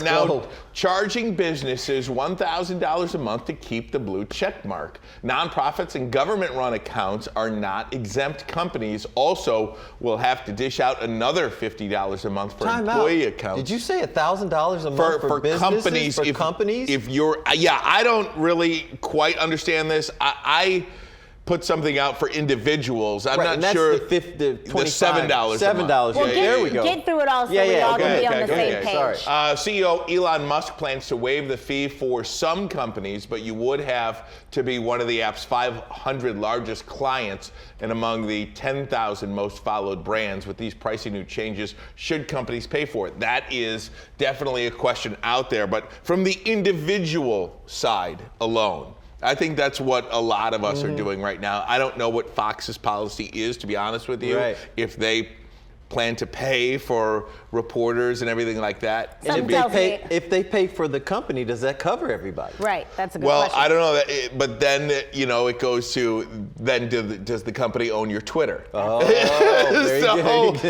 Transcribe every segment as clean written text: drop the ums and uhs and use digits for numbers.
now charging businesses $1,000 a month to keep the blue check mark. Nonprofits and government-run accounts are not exempt. Companies also will have to dish out another $50 a month for employee accounts. Did you say $1,000 a month for businesses? For companies? If you're, I don't really quite understand this. I put something out for individuals. I'm not sure. The $7. $7. Well, there we go. Get through it all so we all can be on the same page. Sorry. CEO Elon Musk plans to waive the fee for some companies, but you would have to be one of the app's 500 largest clients and among the 10,000 most followed brands. With these pricing new changes, should companies pay for it? That is definitely a question out there, but from the individual side alone, I think that's what a lot of us are doing right now. I don't know what Fox's policy is, to be honest with you, if they plan to pay for reporters and everything like that. And if they pay for the company, does that cover everybody? Right, that's a good question. Well, I don't know, but then, it goes to, then does the company own your Twitter? Oh, there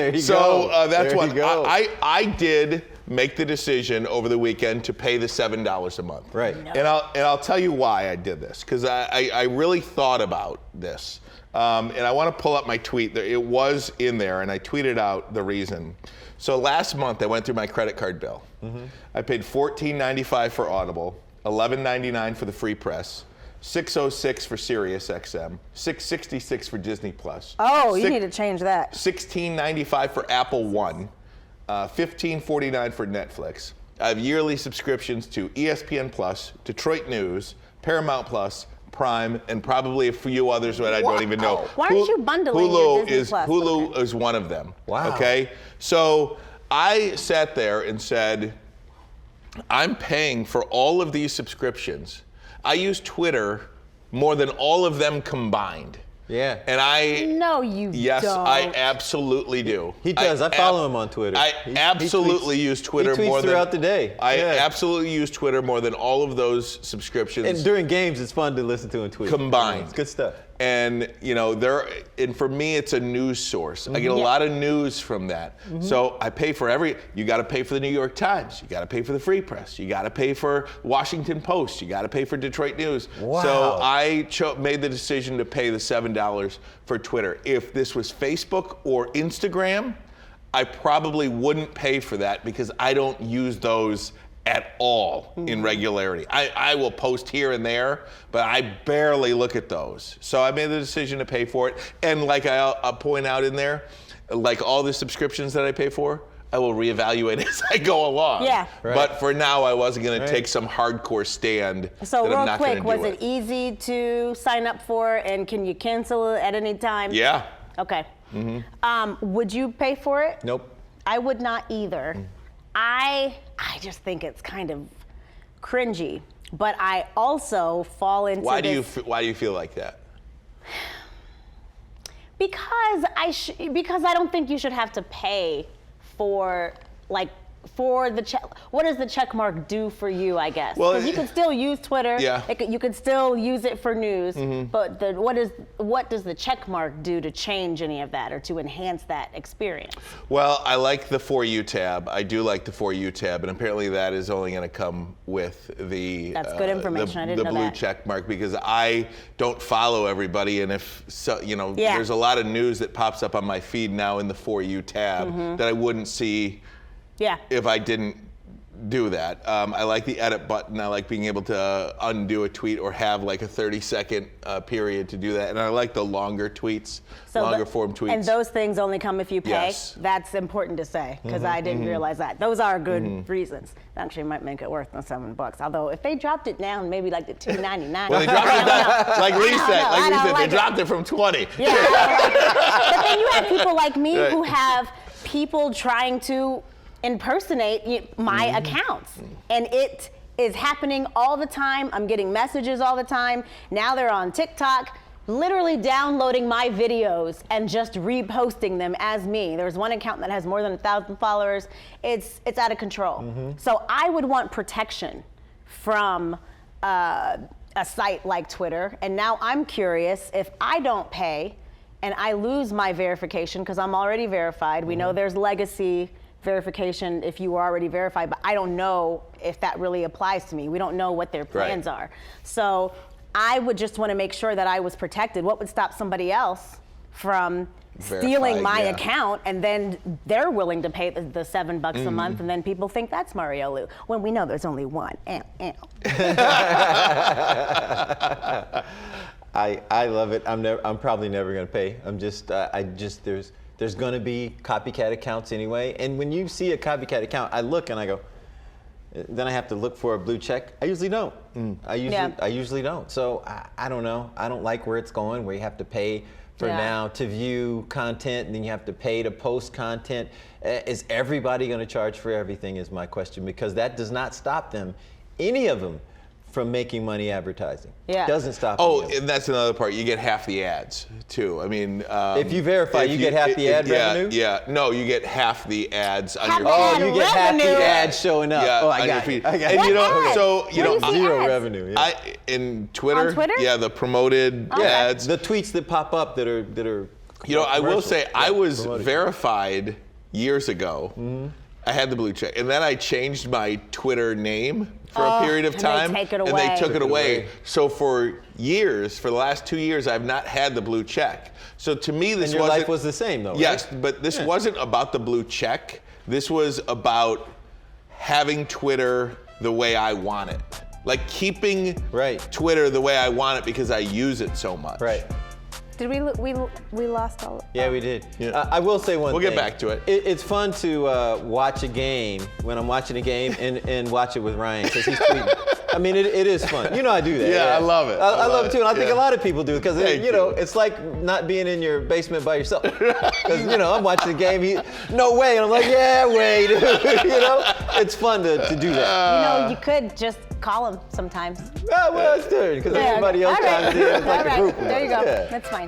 you go. So that's what I did. Make the decision over the weekend to pay the $7 a month. Right. No. And I'll tell you why I did this, because I really thought about this. And I want to pull up my tweet. It was in there, and I tweeted out the reason. So last month, I went through my credit card bill. I paid $14.95 for Audible, $11.99 for the Free Press, $6.06 for SiriusXM, $6.66 for Disney Plus. Oh, you need to change that. $16.95 for Apple One. $15.49 for Netflix. I have yearly subscriptions to ESPN Plus, Detroit News, Paramount Plus, Prime, and probably a few others that I don't even know. Why aren't you bundling your Disney Plus? Hulu is one of them. Wow. Okay? So I sat there and said, I'm paying for all of these subscriptions. I use Twitter more than all of them combined. Yeah. And No, you don't. Yes, I absolutely do. He does. I follow him on Twitter. I absolutely use Twitter more than throughout the day. I absolutely use Twitter more than all of those subscriptions. And during games, it's fun to listen to and tweet. Combined. It's good stuff. And and for me, it's a news source. I get a lot of news from that. So I pay for you got to pay for the New York Times. You got to pay for the Free Press. You got to pay for Washington Post. You got to pay for Detroit News. Wow. So I made the decision to pay the $7 for Twitter. If this was Facebook or Instagram, I probably wouldn't pay for that because I don't use those at all in regularity. I will post here and there, but I barely look at those. So I made the decision to pay for it. And like I'll point out in there, like all the subscriptions that I pay for, I will reevaluate as I go along. Yeah. Right. But for now, I wasn't going to take some hardcore stand. So that I'm not real quick, gonna do was it easy to sign up for, and can you cancel it at any time? Yeah. Okay. Would you pay for it? Nope. I would not either. I just think it's kind of cringy, but I also fall into Why do you feel like that? Because I don't think you should have to pay for the check. What does the check mark do for you, I guess? Well, you can still use Twitter. Yeah. You can still use it for news. But what does the check mark do to change any of that or to enhance that experience? Well, I like the For You tab. I do like the For You tab, and apparently that is only going to come with the That's good information. I didn't know the blue that. check mark, because I don't follow everybody, and there's a lot of news that pops up on my feed now in the For You tab that I wouldn't see if I didn't do that. I like the edit button. I like being able to undo a tweet or have like a 30-second period to do that. And I like the longer tweets, longer form tweets. And those things only come if you pay? Yes. That's important to say, because I didn't realize that. Those are good reasons. Actually might make it worth the $7. Although if they dropped it down, maybe like to $2.99. Well, they dropped it down, like Lee said, they dropped it from 20. Yeah. But then you have people like me who have people trying to impersonate my accounts, and it is happening all the time. I'm getting messages all the time. Now they're on TikTok, literally downloading my videos and just reposting them as me. There's one account that has more than 1,000 followers. It's out of control. So I would want protection from a site like Twitter. And now I'm curious, if I don't pay and I lose my verification because I'm already verified, we know there's legacy verification if you were already verified, but I don't know if that really applies to me. We don't know what their plans are. So I would just want to make sure that I was protected. What would stop somebody else from stealing my account, and then they're willing to pay the $7 a month, and then people think that's Mario Lou when we know there's only one. I love it. I'm probably never going to pay. There's going to be copycat accounts anyway. And when you see a copycat account, I look and I go, then I have to look for a blue check. I usually don't. I usually don't. So I don't know. I don't like where it's going, where you have to pay for now to view content, and then you have to pay to post content. Is everybody going to charge for everything is my question, because that does not stop them, any of them, from making money advertising. Doesn't stop them. And that's another part. You get half the ads, too. I mean, if you verify, you get half the ad revenue? No, you get half the ads on your feed. Oh, you get half the ads showing up. Yeah, I got it. And zero revenue. Yeah. In Twitter, on Twitter? the promoted ads. The tweets that pop up that are I will say, I was verified years ago. I had the blue check, and then I changed my Twitter name for a period of time, and they took it away. So for years, for the last 2 years, I've not had the blue check. So to me, this and your life was the same, though, right? Yes, but this wasn't about the blue check. This was about having Twitter the way I want it, like keeping Twitter the way I want it because I use it so much. Right. Did we lost all? Yeah, we did. I will say one thing. We'll get back to it. It's fun to watch a game when I'm watching a game and watch it with Ryan, because he's tweeting. I mean, it is fun. You know, I do that. Yeah, I love it. I love it too, and I think a lot of people do, because it's like not being in your basement by yourself. Because I'm watching the game. No way, and I'm like, yeah, wait. It's fun to do that. You could just call him sometimes. Well, it's good, because everybody else comes in. It's like a group. There you go. That's fine.